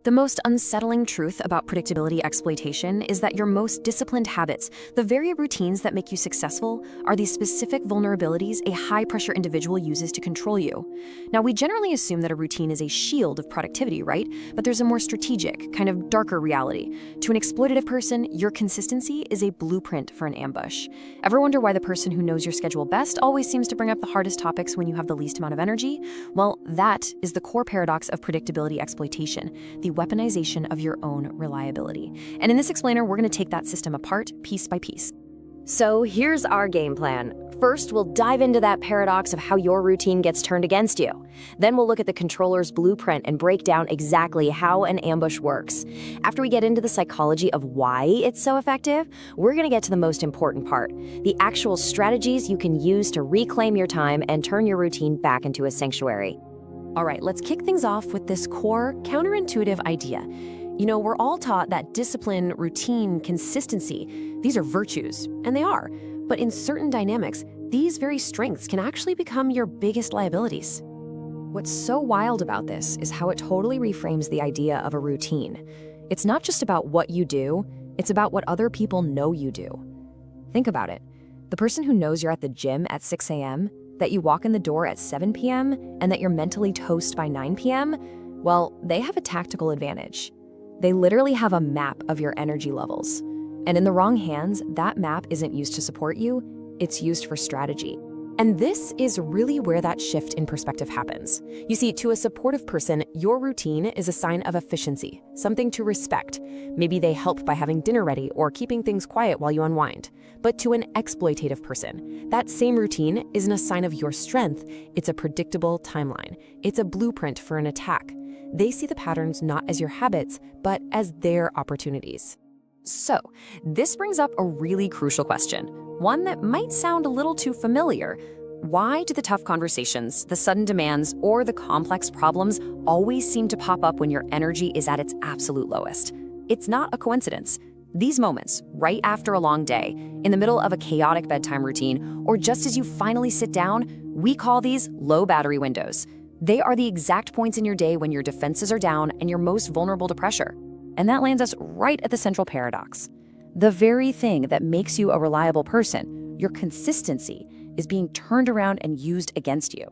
The most unsettling truth about predictability exploitation is that your most disciplined habits, the very routines that make you successful, are these specific vulnerabilities a high-pressure individual uses to control you. Now, we generally assume that a routine is a shield of productivity, right? But there's a more strategic, kind of darker reality. To an exploitative person, your consistency is a blueprint for an ambush. Ever wonder why the person who knows your schedule best always seems to bring up the hardest topics when you have the least amount of energy? Well, that is the core paradox of predictability exploitation, the weaponization of your own reliability. And in this explainer, we're going to take that system apart piece by piece. So here's our game plan. First, we'll dive into that paradox of how your routine gets turned against you. Then we'll look at the controller's blueprint and break down exactly how an ambush works. After we get into the psychology of why it's so effective, we're going to get to the most important part, the actual strategies you can use to reclaim your time and turn your routine back into a sanctuary. All right, let's kick things off with this core, counterintuitive idea. You know, we're all taught that discipline, routine, consistency, these are virtues, and they are. But in certain dynamics, these very strengths can actually become your biggest liabilities. What's so wild about this is how it totally reframes the idea of a routine. It's not just about what you do, it's about what other people know you do. Think about it. The person who knows you're at the gym at 6 a.m., that you walk in the door at 7 p.m., and that you're mentally toast by 9 p.m., well, they have a tactical advantage. They literally have a map of your energy levels. And in the wrong hands, that map isn't used to support you, it's used for strategy. And this is really where that shift in perspective happens. You see, to a supportive person, your routine is a sign of efficiency, something to respect. Maybe they help by having dinner ready or keeping things quiet while you unwind. But to an exploitative person, that same routine isn't a sign of your strength, it's a predictable timeline. It's a blueprint for an attack. They see the patterns not as your habits, but as their opportunities. So, this brings up a really crucial question, one that might sound a little too familiar. Why do the tough conversations, the sudden demands, or the complex problems always seem to pop up when your energy is at its absolute lowest? It's not a coincidence. These moments, right after a long day, in the middle of a chaotic bedtime routine, or just as you finally sit down, we call these low battery windows. They are the exact points in your day when your defenses are down and you're most vulnerable to pressure. And that lands us right at the central paradox. The very thing that makes you a reliable person, your consistency, is being turned around and used against you.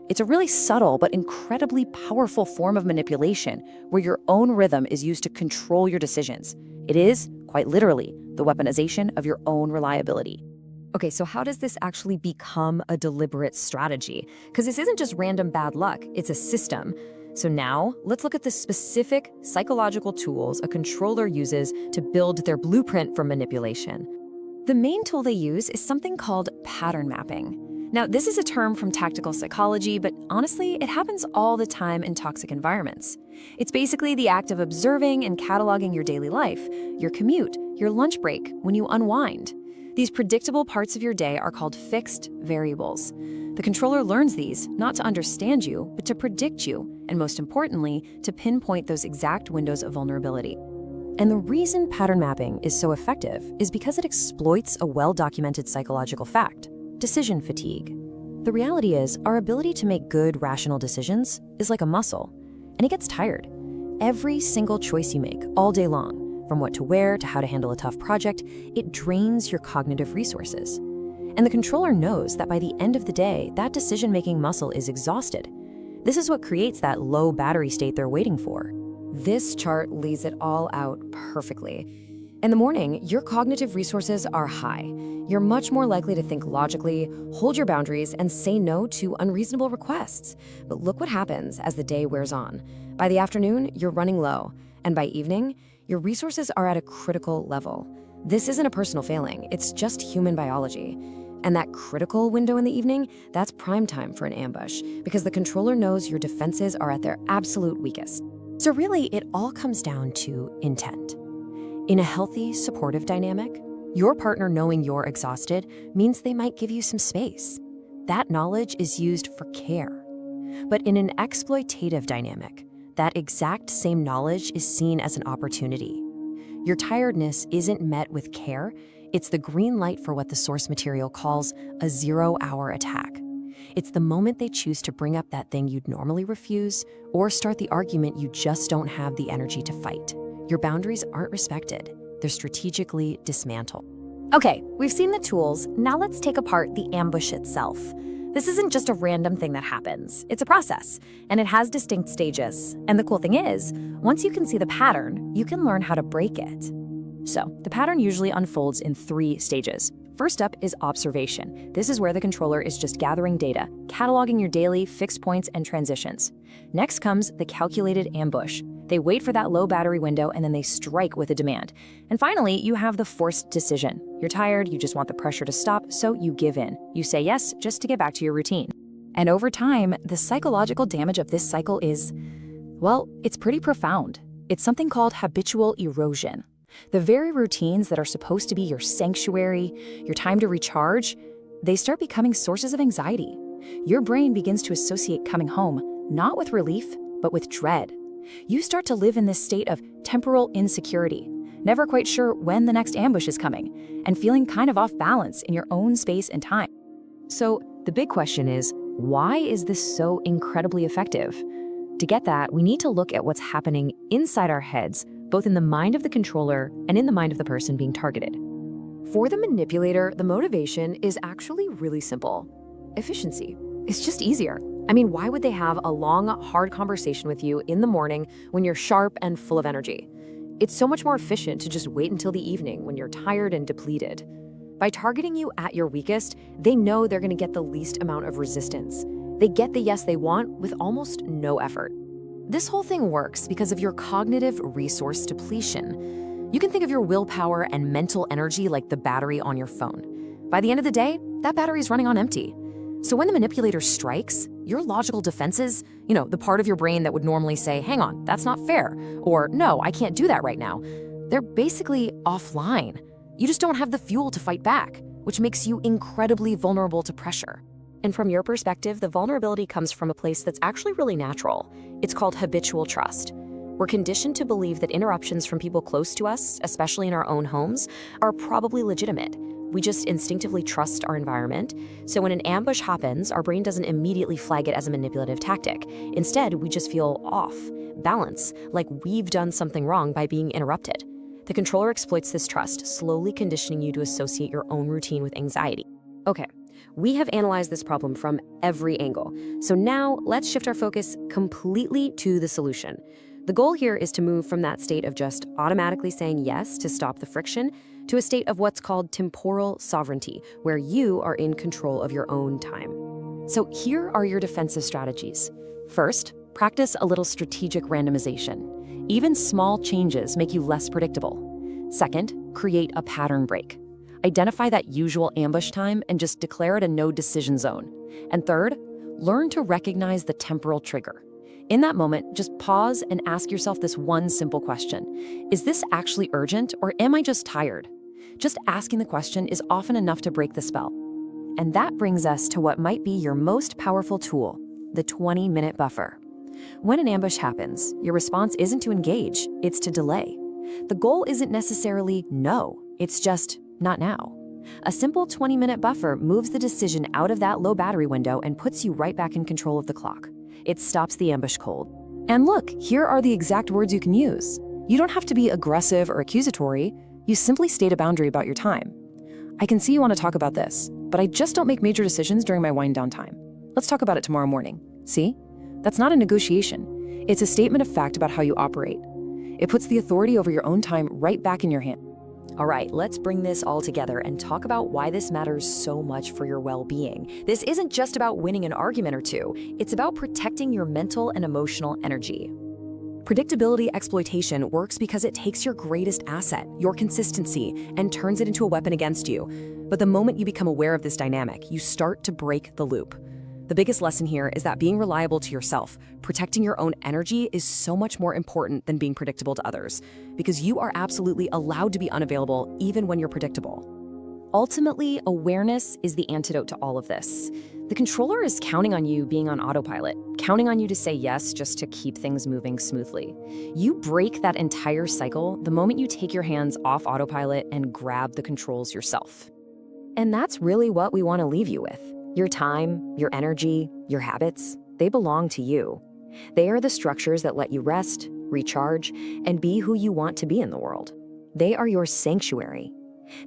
It's a really subtle but incredibly powerful form of manipulation where your own rhythm is used to control your decisions. It is, quite literally, the weaponization of your own reliability. Okay, so how does this actually become a deliberate strategy? Because this isn't just random bad luck, it's a system. So now, let's look at the specific psychological tools a controller uses to build their blueprint for manipulation. The main tool they use is something called pattern mapping. Now, this is a term from tactical psychology, but honestly, it happens all the time in toxic environments. It's basically the act of observing and cataloging your daily life, your commute, your lunch break, when you unwind. These predictable parts of your day are called fixed variables. The controller learns these, not to understand you, but to predict you, and most importantly, to pinpoint those exact windows of vulnerability. And the reason pattern mapping is so effective is because it exploits a well-documented psychological fact: decision fatigue. The reality is, our ability to make good, rational decisions is like a muscle, and it gets tired. Every single choice you make, all day long, from what to wear to how to handle a tough project, it drains your cognitive resources. And the controller knows that by the end of the day, that decision-making muscle is exhausted. This is what creates that low battery state they're waiting for. This chart lays it all out perfectly. In the morning, your cognitive resources are high. You're much more likely to think logically, hold your boundaries, and say no to unreasonable requests. But look what happens as the day wears on. By the afternoon, you're running low. And by evening, your resources are at a critical level. This isn't a personal failing, it's just human biology. And that critical window in the evening, that's prime time for an ambush, because the controller knows your defenses are at their absolute weakest. So really, it all comes down to intent. In a healthy, supportive dynamic, your partner knowing you're exhausted means they might give you some space. That knowledge is used for care. But in an exploitative dynamic, that exact same knowledge is seen as an opportunity. Your tiredness isn't met with care, it's the green light for what the source material calls a zero-hour attack. It's the moment they choose to bring up that thing you'd normally refuse or start the argument you just don't have the energy to fight. Your boundaries aren't respected. They're strategically dismantled. Okay, we've seen the tools. Now let's take apart the ambush itself. This isn't just a random thing that happens. It's a process, and it has distinct stages. And the cool thing is, once you can see the pattern, you can learn how to break it. So, the pattern usually unfolds in 3 stages. First up is observation. This is where the controller is just gathering data, cataloging your daily fixed points and transitions. Next comes the calculated ambush. They wait for that low battery window and then they strike with a demand. And finally, you have the forced decision. You're tired, you just want the pressure to stop, so you give in. You say yes just to get back to your routine. And over time, the psychological damage of this cycle is, well, it's pretty profound. It's something called habitual erosion. The very routines that are supposed to be your sanctuary, your time to recharge, they start becoming sources of anxiety. Your brain begins to associate coming home, not with relief, but with dread. You start to live in this state of temporal insecurity, never quite sure when the next ambush is coming, and feeling kind of off balance in your own space and time. So the big question is, why is this so incredibly effective? To get that, we need to look at what's happening inside our heads, both in the mind of the controller and in the mind of the person being targeted. For the manipulator, the motivation is actually really simple. Efficiency. It's just easier. I mean, why would they have a long, hard conversation with you in the morning when you're sharp and full of energy? It's so much more efficient to just wait until the evening when you're tired and depleted. By targeting you at your weakest, they know they're going to get the least amount of resistance. They get the yes they want with almost no effort. This whole thing works because of your cognitive resource depletion. You can think of your willpower and mental energy like the battery on your phone. By the end of the day, that battery is running on empty. So when the manipulator strikes, your logical defenses, the part of your brain that would normally say, hang on, that's not fair, or no, I can't do that right now, they're basically offline. You just don't have the fuel to fight back, which makes you incredibly vulnerable to pressure. And from your perspective, the vulnerability comes from a place that's actually really natural. It's called habitual trust. We're conditioned to believe that interruptions from people close to us, especially in our own homes, are probably legitimate. We just instinctively trust our environment. So when an ambush happens, our brain doesn't immediately flag it as a manipulative tactic. Instead, we just feel off balance, like we've done something wrong by being interrupted. The controller exploits this trust, slowly conditioning you to associate your own routine with anxiety. Okay, we have analyzed this problem from every angle. So now let's shift our focus completely to the solution. The goal here is to move from that state of just automatically saying yes to stop the friction to a state of what's called temporal sovereignty, where you are in control of your own time. So here are your defensive strategies. First, practice a little strategic randomization. Even small changes make you less predictable. Second, create a pattern break. Identify that usual ambush time and just declare it a no decision zone. And third, learn to recognize the temporal trigger. In that moment, just pause and ask yourself this one simple question. Is this actually urgent, or am I just tired? Just asking the question is often enough to break the spell. And that brings us to what might be your most powerful tool, the 20-minute buffer. When an ambush happens, your response isn't to engage, it's to delay. The goal isn't necessarily no, it's just not now. A simple 20-minute buffer moves the decision out of that low battery window and puts you right back in control of the clock. It stops the ambush cold. And look, here are the exact words you can use. You don't have to be aggressive or accusatory. You simply state a boundary about your time. I can see you want to talk about this, but I just don't make major decisions during my wind down time. Let's talk about it tomorrow morning. See? That's not a negotiation. It's a statement of fact about how you operate. It puts the authority over your own time right back in your hand. All right, let's bring this all together and talk about why this matters so much for your well-being. This isn't just about winning an argument or two. It's about protecting your mental and emotional energy. Predictability exploitation works because it takes your greatest asset, your consistency, and turns it into a weapon against you. But the moment you become aware of this dynamic, you start to break the loop. The biggest lesson here is that being reliable to yourself, protecting your own energy is so much more important than being predictable to others, because you are absolutely allowed to be unavailable even when you're predictable. Ultimately, awareness is the antidote to all of this. The controller is counting on you being on autopilot, counting on you to say yes just to keep things moving smoothly. You break that entire cycle the moment you take your hands off autopilot and grab the controls yourself. And that's really what we want to leave you with. Your time, your energy, your habits, they belong to you. They are the structures that let you rest, recharge, and be who you want to be in the world. They are your sanctuary.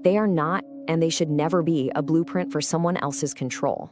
They are not, and they should never be, a blueprint for someone else's control.